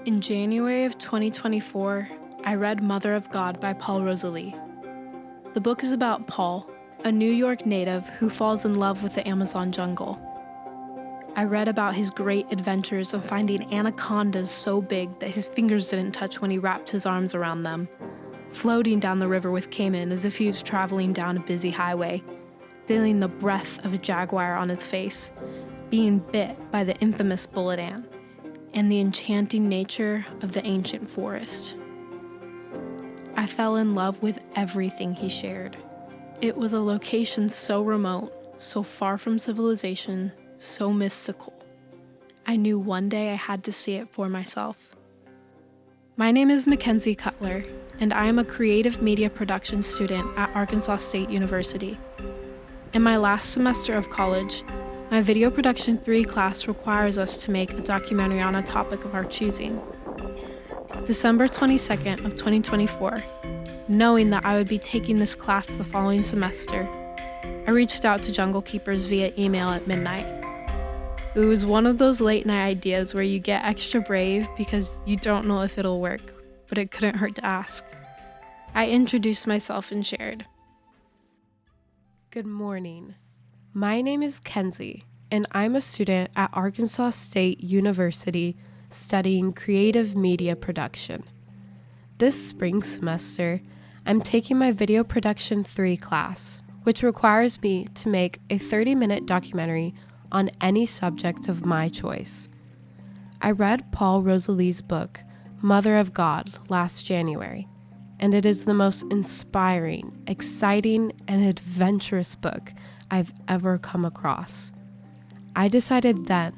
In January of 2024, I read Mother of God by Paul Rosalie. The book is about Paul, a New York native who falls in love with the Amazon jungle. I read about his great adventures of finding anacondas so big that his fingers didn't touch when he wrapped his arms around them, floating down the river with Cayman as if he was traveling down a busy highway, feeling the breath of a jaguar on his face, being bit by the infamous bullet ant, and the enchanting nature of the ancient forest. I fell in love with everything he shared. It was a location so remote, so far from civilization, so mystical. I knew one day I had to see it for myself. My name is Mackenzie Cutler, and I am a creative media production student at Arkansas State University. In my last semester of college, my Video Production 3 class requires us to make a documentary on a topic of our choosing. December 22nd of 2024, knowing that I would be taking this class the following semester, I reached out to Jungle Keepers via email at midnight. It was one of those late night ideas where you get extra brave because you don't know if it'll work, but it couldn't hurt to ask. I introduced myself and shared. Good morning. My name is Kenzie, and I'm a student at Arkansas State University studying creative media production. This spring semester, I'm taking my Video Production 3 class, which requires me to make a 30-minute documentary on any subject of my choice. I read Paul Rosalie's book, Mother of God, last January, and it is the most inspiring, exciting, and adventurous book I've ever come across. I decided then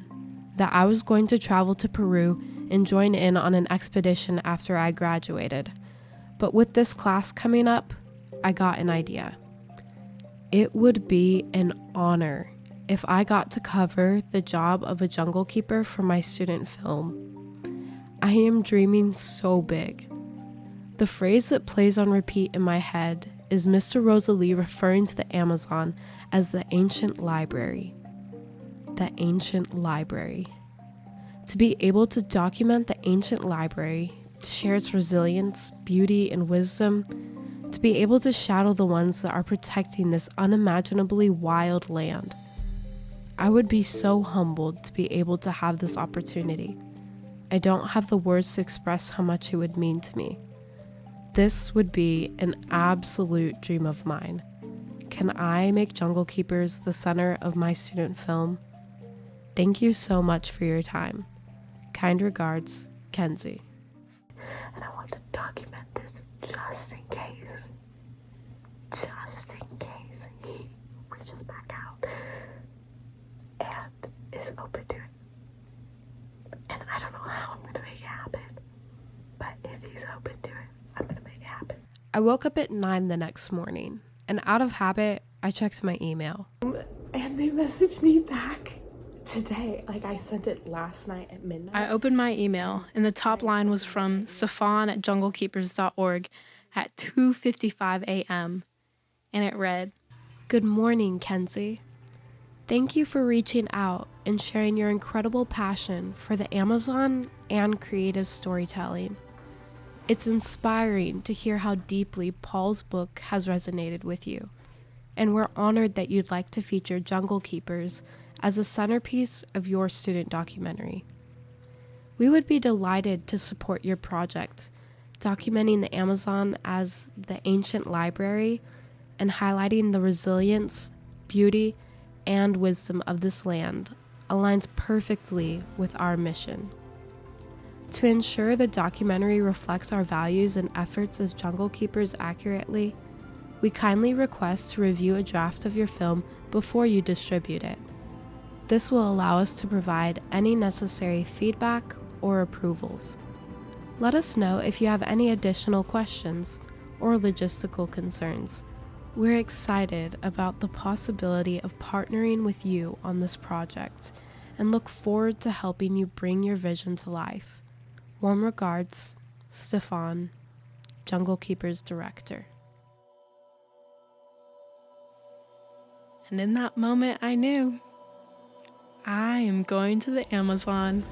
that I was going to travel to Peru and join in on an expedition after I graduated. But with this class coming up, I got an idea. It would be an honor if I got to cover the job of a jungle keeper for my student film. I am dreaming so big. The phrase that plays on repeat in my head is Mr. Rosalie referring to the Amazon as the ancient library. The ancient library. To be able to document the ancient library, to share its resilience, beauty, and wisdom, to be able to shadow the ones that are protecting this unimaginably wild land. I would be so humbled to be able to have this opportunity. I don't have the words to express how much it would mean to me. This would be an absolute dream of mine. Can I make Jungle Keepers the center of my student film? Thank you so much for your time. Kind regards, Kenzie. And I want to document this just in case. Just in case he reaches back out and is open to it. And I don't know how I'm going to make it happen. But if he's open to it, I'm going to make it happen. I woke up at 9 the next morning, and out of habit, I checked my email. And they messaged me back today. I sent it last night at midnight. I opened my email, and the top line was from Stefan at junglekeepers.org at 2:55 a.m., and it read, Good morning, Kenzie. Thank you for reaching out and sharing your incredible passion for the Amazon and creative storytelling. It's inspiring to hear how deeply Paul's book has resonated with you, and we're honored that you'd like to feature Jungle Keepers as a centerpiece of your student documentary. We would be delighted to support your project, documenting the Amazon as the ancient library and highlighting the resilience, beauty, and wisdom of this land aligns perfectly with our mission. To ensure the documentary reflects our values and efforts as Jungle Keepers accurately, we kindly request to review a draft of your film before you distribute it. This will allow us to provide any necessary feedback or approvals. Let us know if you have any additional questions or logistical concerns. We're excited about the possibility of partnering with you on this project and look forward to helping you bring your vision to life. Warm regards, Stefan, Jungle Keepers Director. And in that moment, I knew I am going to the Amazon.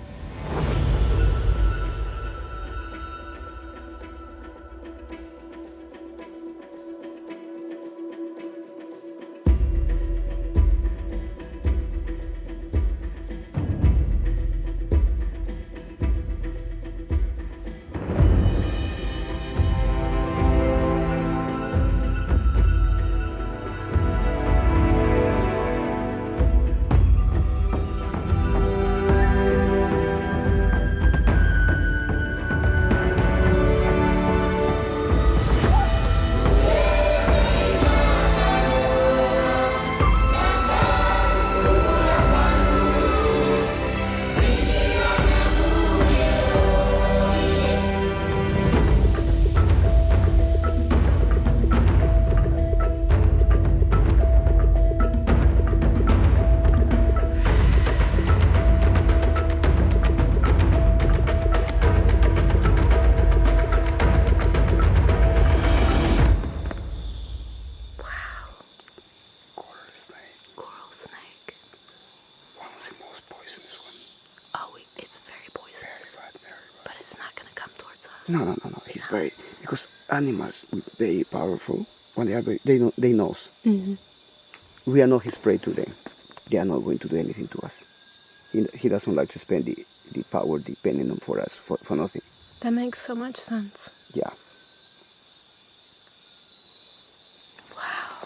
It's not gonna come towards us. No. He's very, because animals very powerful. When they are very, they know. We are not his prey to them. They are not going to do anything to us. He doesn't like to spend the power depending on for us for nothing. That makes so much sense. Yeah. Wow.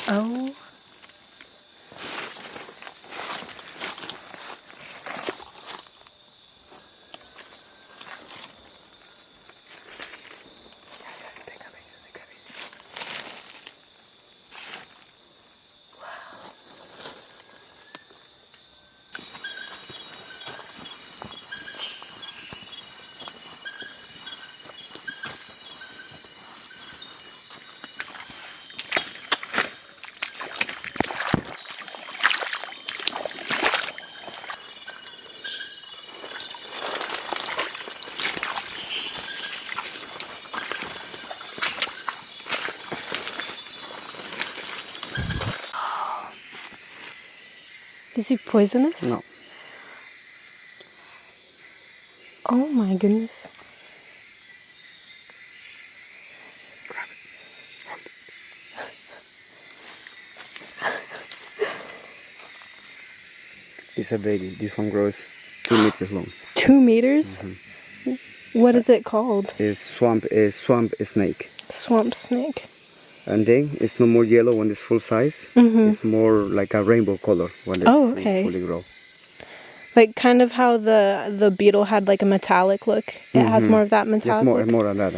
Oh. Is he poisonous? No. Oh my goodness. Grab it. Hold it. It's a baby. This one grows 2 meters long. 2 meters? What is it called? It's swamp snake. Swamp snake. And then it's no more yellow when it's full size. It's more like a rainbow color when it's fully grown. Like kind of how the beetle had like a metallic look. It has more of that metallic look. It's more than that,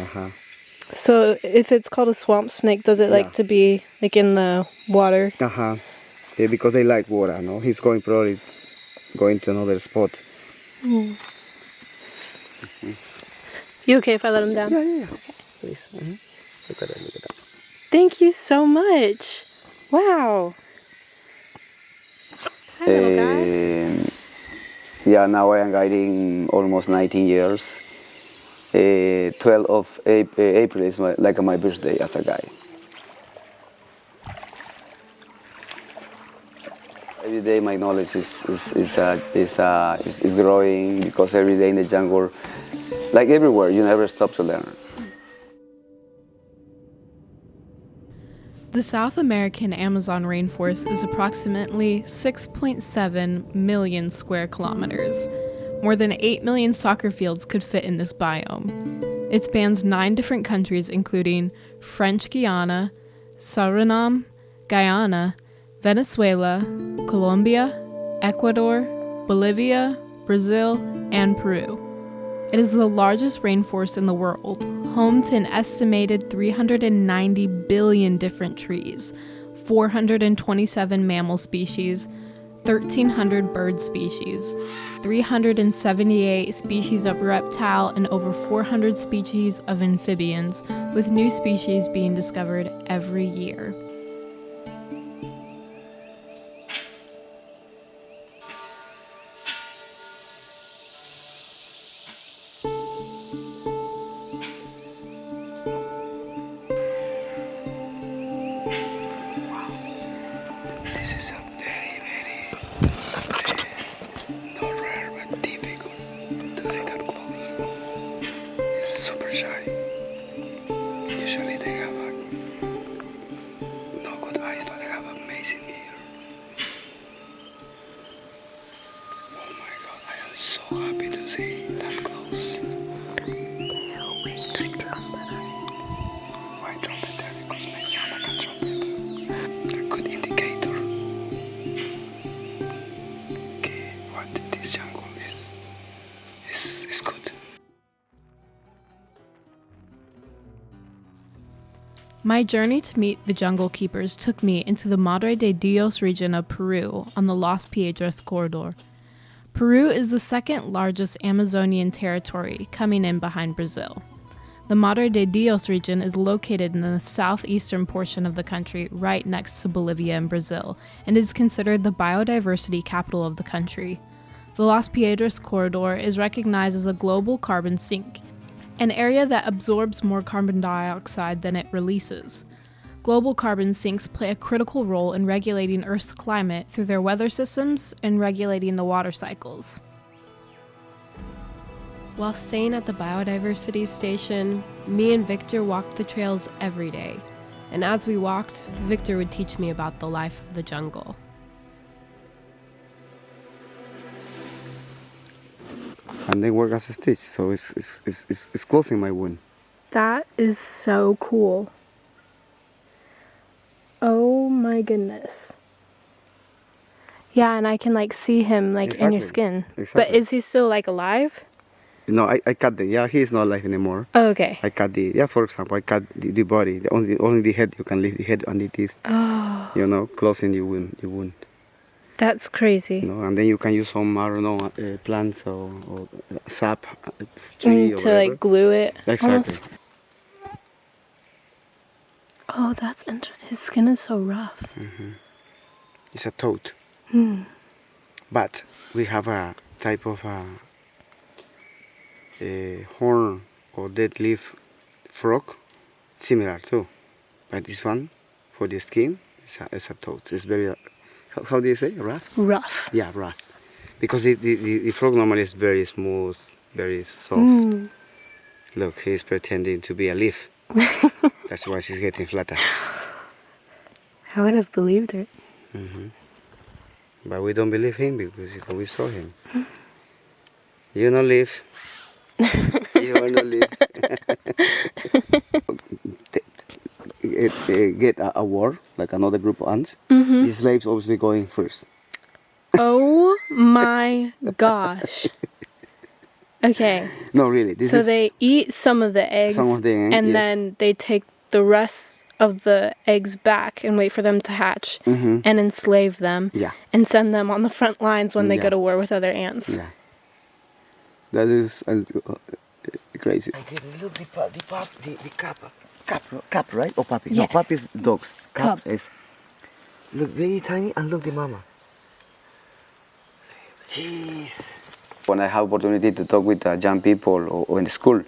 So if it's called a swamp snake, does it like to be like in the water? Yeah, because they like water, no? He's probably going to another spot. You okay if I let him down? Yeah. Please. Look at that. Thank you so much. Wow. Hi, little guy. Yeah, now I am guiding almost 19 years. 12th of April is my birthday as a guide. Every day my knowledge is growing, because every day in the jungle, like everywhere, you never stop to learn. The South American Amazon rainforest is approximately 6.7 million square kilometers. More than 8 million soccer fields could fit in this biome. It spans 9 different countries, including French Guiana, Suriname, Guyana, Venezuela, Colombia, Ecuador, Bolivia, Brazil, and Peru. It is the largest rainforest in the world, home to an estimated 390 billion different trees, 427 mammal species, 1,300 bird species, 378 species of reptile, and over 400 species of amphibians, with new species being discovered every year. This is a very, not rare but difficult to see that close. It's super shy. Usually they have no good eyes, but they have amazing ear. Oh my God, I am so happy to see that close. Why trumpet there? Because my sound like a trumpet. A good indicator. Okay, what this jungle is good. My journey to meet the jungle keepers took me into the Madre de Dios region of Peru on the Los Piedras corridor. Peru is the second largest Amazonian territory, coming in behind Brazil. The Madre de Dios region is located in the southeastern portion of the country, right next to Bolivia and Brazil, and is considered the biodiversity capital of the country. The Los Piedras corridor is recognized as a global carbon sink. an area that absorbs more carbon dioxide than it releases. Global carbon sinks play a critical role in regulating Earth's climate through their weather systems and regulating the water cycles. While staying at the biodiversity station, me and Victor walked the trails every day. And as we walked, Victor would teach me about the life of the jungle. And they work as a stitch, so it's closing my wound. That is so cool. Oh my goodness. Yeah, and I can like see him like in your skin. Exactly. But is he still like alive? No, I cut he is not alive anymore. Oh, okay. I cut for example, I cut the body, only the head, you can leave the head and the teeth. Oh. Closing the wound. That's crazy. And then you can use some, I don't know, plants or sap, tree or to whatever. like glue it. Exactly. Almost. Oh, that's interesting. His skin is so rough. Mm-hmm. It's a toad. But we have a type of horn or dead leaf frog, similar too. But this one, for the skin, is a toad. It's very, how do you say, rough? Rough. Yeah, rough. Because the frog normally is very smooth, very soft. Look, he's pretending to be a leaf. That's why she's getting flatter. I would have believed it. But we don't believe him because we saw him. You no leaf. You are no leaf. Get a war, like another group of ants. The slaves obviously going first. Oh my gosh. Okay. No, really. So they eat some of the eggs, and yes. then they take the rest of the eggs back and wait for them to hatch and enslave them and send them on the front lines when they go to war with other ants. Yeah. That is crazy. Look, the cap, right? Or puppy? Yes. No, puppy is dogs. Cub. Is, look, very tiny, and look the mama. Jeez. When I have opportunity to talk with young people or in school,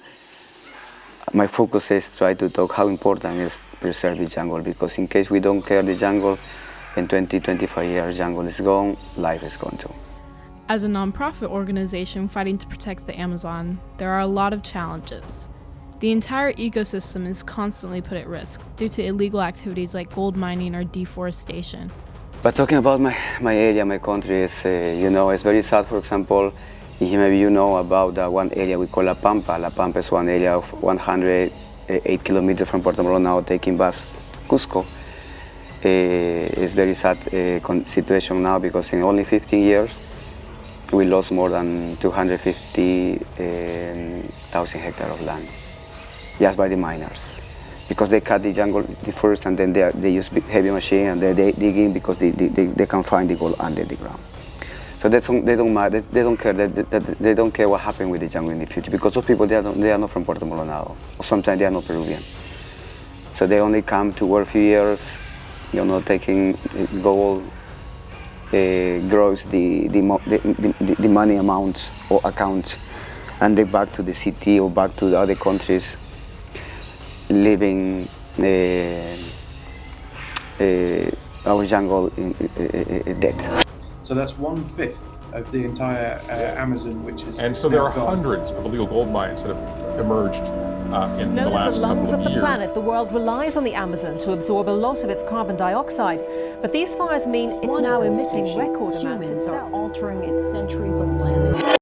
my focus is try to talk how important is preserve the jungle, because in case we don't care the jungle, in 20-25 years jungle is gone, life is gone too. As a nonprofit organization fighting to protect the Amazon, there are a lot of challenges. The entire ecosystem is constantly put at risk due to illegal activities like gold mining or deforestation. But talking about my area, my country, is, it's very sad. For example, maybe you know about one area we call La Pampa. La Pampa is one area of 108 kilometers from Puerto Moro now, taking bus to Cusco. It's very sad situation now, because in only 15 years we lost more than 250,000 hectares of land just by the miners, because they cut the jungle first, and then they use big heavy machine and they dig in because they can find the gold under the ground. So they don't care. They don't care what happened with the jungle in the future, because those people they are not from Puerto Moro now. Or sometimes they are not Peruvian. So they only come to work a few years, taking gold, grows the money amounts or accounts, and they back to the city or back to the other countries, living our jungle dead. So that's 1/5 of the entire Amazon, which is. And so there are hundreds of illegal gold mines that have emerged in the Known last as the lungs couple of the years. planet, the world relies on the Amazon to absorb a lot of its carbon dioxide. But these fires mean it's now emitting record amounts itself. Altering its centuries-old landscape.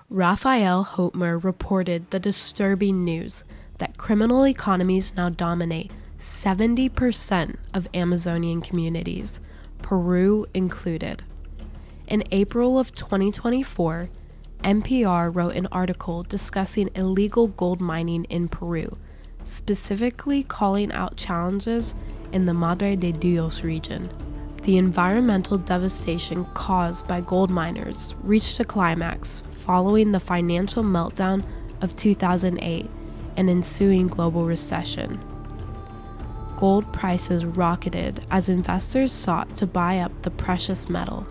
Raphael Houtmer reported the disturbing news that criminal economies now dominate 70% of Amazonian communities, Peru included. In April of 2024, NPR wrote an article discussing illegal gold mining in Peru, specifically calling out challenges in the Madre de Dios region. The environmental devastation caused by gold miners reached a climax following the financial meltdown of 2008 and ensuing global recession. Gold prices rocketed as investors sought to buy up the precious metal.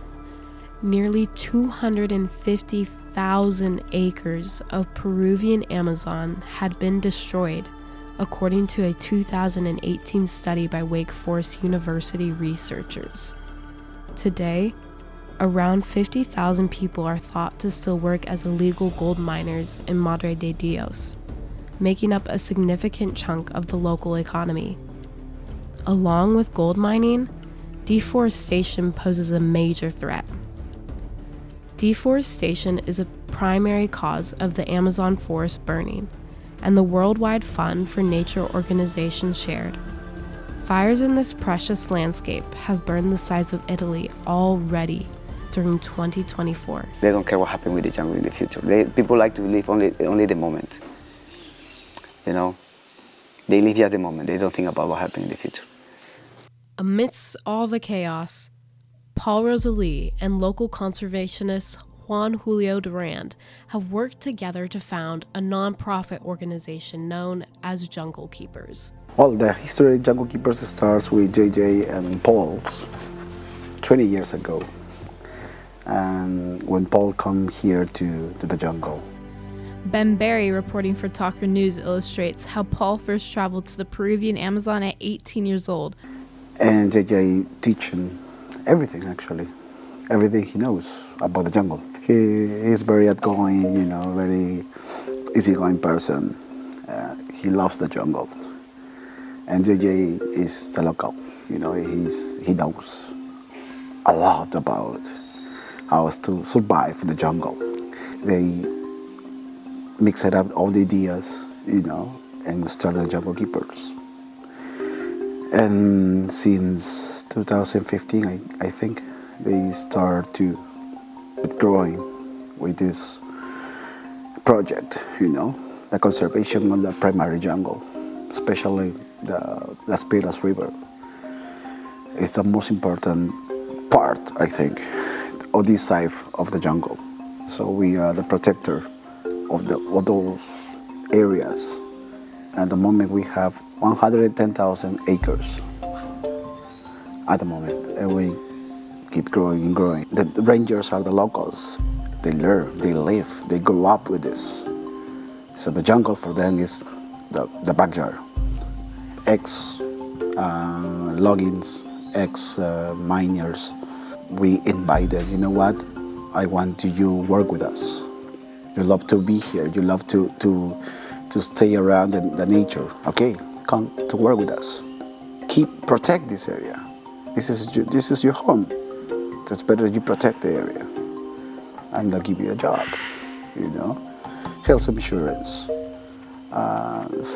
Nearly 250 50,000 acres of Peruvian Amazon had been destroyed, according to a 2018 study by Wake Forest University researchers. Today, around 50,000 people are thought to still work as illegal gold miners in Madre de Dios, making up a significant chunk of the local economy. Along with gold mining, deforestation poses a major threat. Deforestation is a primary cause of the Amazon forest burning, and the Worldwide Fund for Nature organization shared. Fires in this precious landscape have burned the size of Italy already during 2024. They don't care what happens with the jungle in the future. People like to live only the moment. You know, they live at the moment. They don't think about what happens in the future. Amidst all the chaos, Paul Rosalie and local conservationist Juan Julio Durand have worked together to found a non-profit organization known as Jungle Keepers. Well, the history of Jungle Keepers starts with JJ and Paul 20 years ago, and when Paul come here to the jungle. Ben Barry, reporting for Talker News, illustrates how Paul first traveled to the Peruvian Amazon at 18 years old. And JJ teaching everything, actually. Everything he knows about the jungle. He's very outgoing, you know, very easygoing person. He loves the jungle. And JJ is the local, you know, he knows a lot about how to survive in the jungle. They mix it up all the ideas, you know, and start the Jungle Keepers. And since 2015, I think, they start to growing with this project, you know, the conservation of the primary jungle, especially the Las Piedras River. It's the most important part, I think, of this side of the jungle. So we are the protector of those areas. At the moment, we have 110,000 acres at the moment, and we keep growing and growing. The rangers are the locals. They learn, they live, they grow up with this. So the jungle for them is the backyard. Ex-loggings, ex-miners, we invite them, you know what, I want you work with us. You love to be here, you love to stay around the nature. Okay, come to work with us. Protect this area. This is your home. It's better you protect the area. And they'll give you a job, you know. Health insurance,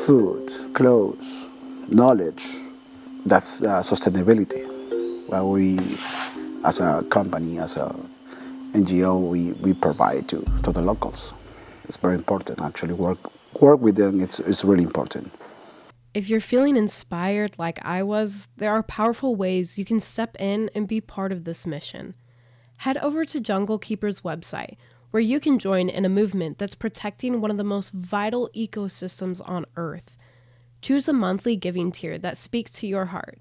food, clothes, knowledge. That's sustainability. Well, we, as a company, as a NGO, we provide to the locals. It's very important, actually. Work with them, it's really important. If you're feeling inspired like I was, there are powerful ways you can step in and be part of this mission. Head over to Jungle Keepers' website, where you can join in a movement that's protecting one of the most vital ecosystems on Earth. Choose a monthly giving tier that speaks to your heart.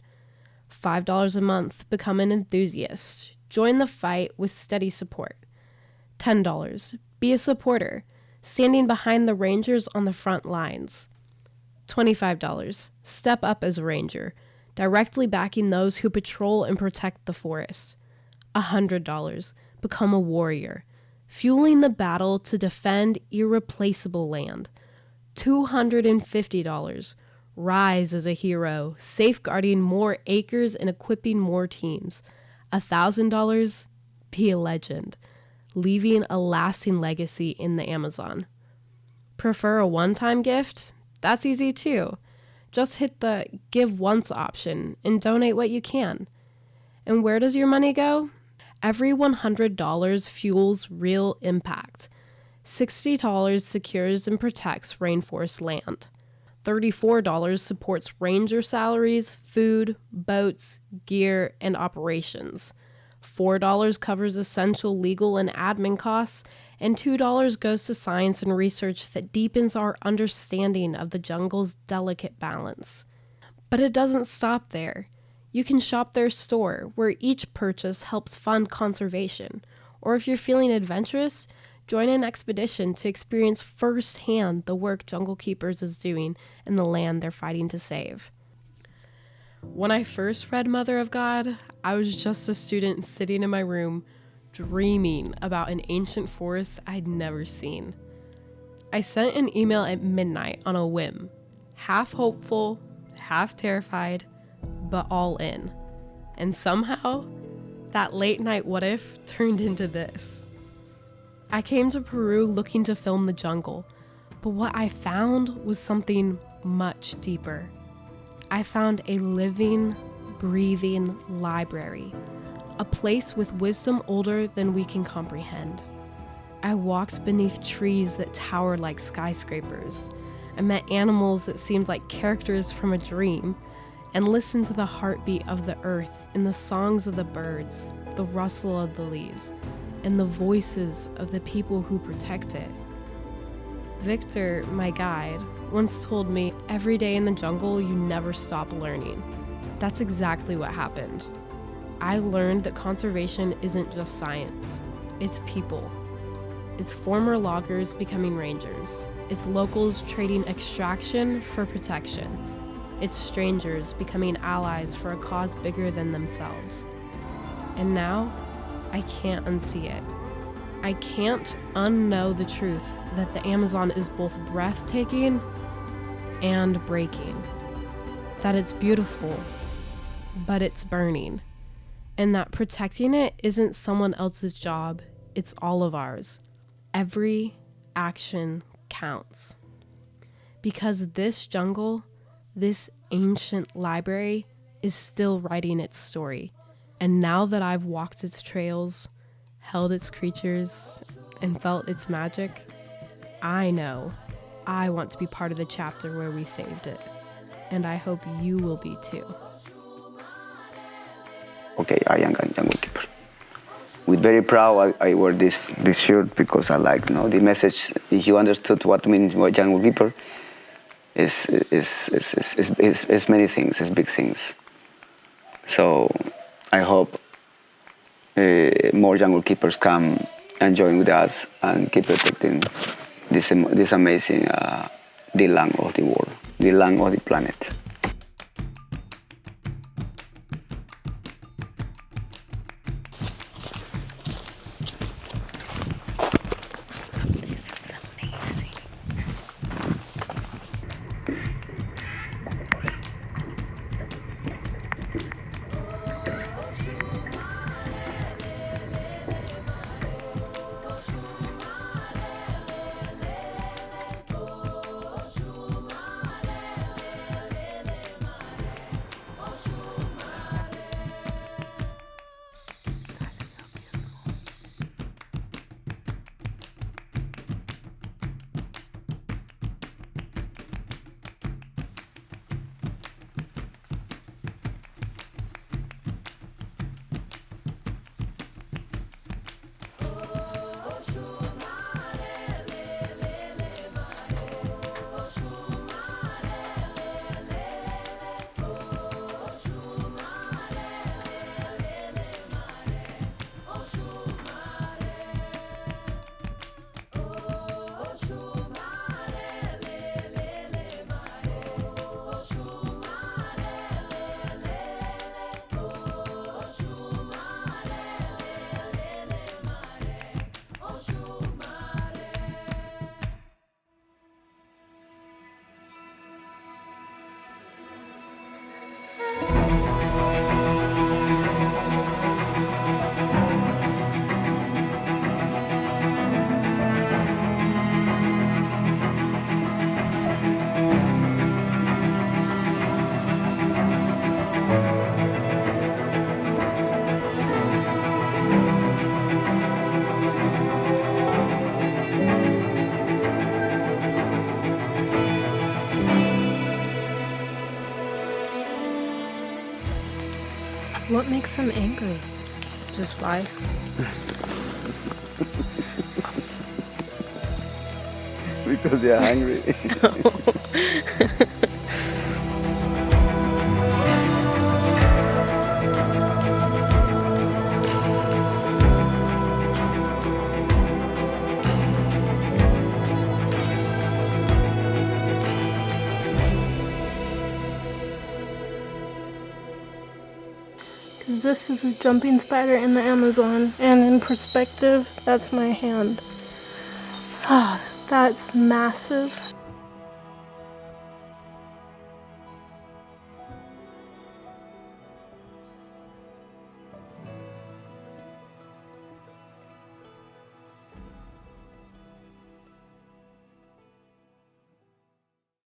$5 a month, become an enthusiast. Join the fight with steady support. $10, be a supporter, standing behind the rangers on the front lines. $25, step up as a ranger, directly backing those who patrol and protect the forest. $100, become a warrior, fueling the battle to defend irreplaceable land. $250, rise as a hero, safeguarding more acres and equipping more teams. $1,000, be a legend, leaving a lasting legacy in the Amazon. Prefer a one-time gift? That's easy too. Just hit the Give Once option and donate what you can. And where does your money go? Every $100 fuels real impact. $60 secures and protects rainforest land. $34 supports ranger salaries, food, boats, gear, and operations. $4 covers essential legal and admin costs, and $2 goes to science and research that deepens our understanding of the jungle's delicate balance. But it doesn't stop there. You can shop their store, where each purchase helps fund conservation. Or if you're feeling adventurous, Join an expedition to experience firsthand the work Jungle Keepers is doing in the land they're fighting to save. When I first read Mother of God, I was just a student sitting in my room, dreaming about an ancient forest I'd never seen. I sent an email at midnight on a whim, half hopeful, half terrified, but all in. And somehow, that late night what if turned into this. I came to Peru looking to film the jungle, but what I found was something much deeper. I found a living, breathing library, a place with wisdom older than we can comprehend. I walked beneath trees that towered like skyscrapers. I met animals that seemed like characters from a dream, and listened to the heartbeat of the earth in the songs of the birds, the rustle of the leaves, and the voices of the people who protect it. Victor, my guide, once told me, every day in the jungle you never stop learning. That's exactly what happened. I learned that conservation isn't just science, it's people. It's former loggers becoming rangers. It's locals trading extraction for protection. It's strangers becoming allies for a cause bigger than themselves. And now, I can't unsee it. I can't unknow the truth that the Amazon is both breathtaking and breaking. That it's beautiful, but it's burning. And that protecting it isn't someone else's job, it's all of ours. Every action counts. Because this jungle, this ancient library, is still writing its story. And now that I've walked its trails, held its creatures, and felt its magic, I know I want to be part of the chapter where we saved it. And I hope you will be too. Okay, I am a jungle keeper. With very proud, I wear this shirt because I like, the message. If you understood what means jungle keeper, is many things, is big things. So I hope more jungle keepers come and join with us and keep protecting this amazing the land of the world, the land of the planet. What makes them angry? Just life? Because they are hungry. this is a jumping spider in the Amazon, and in perspective, that's my hand. Ah, that's massive.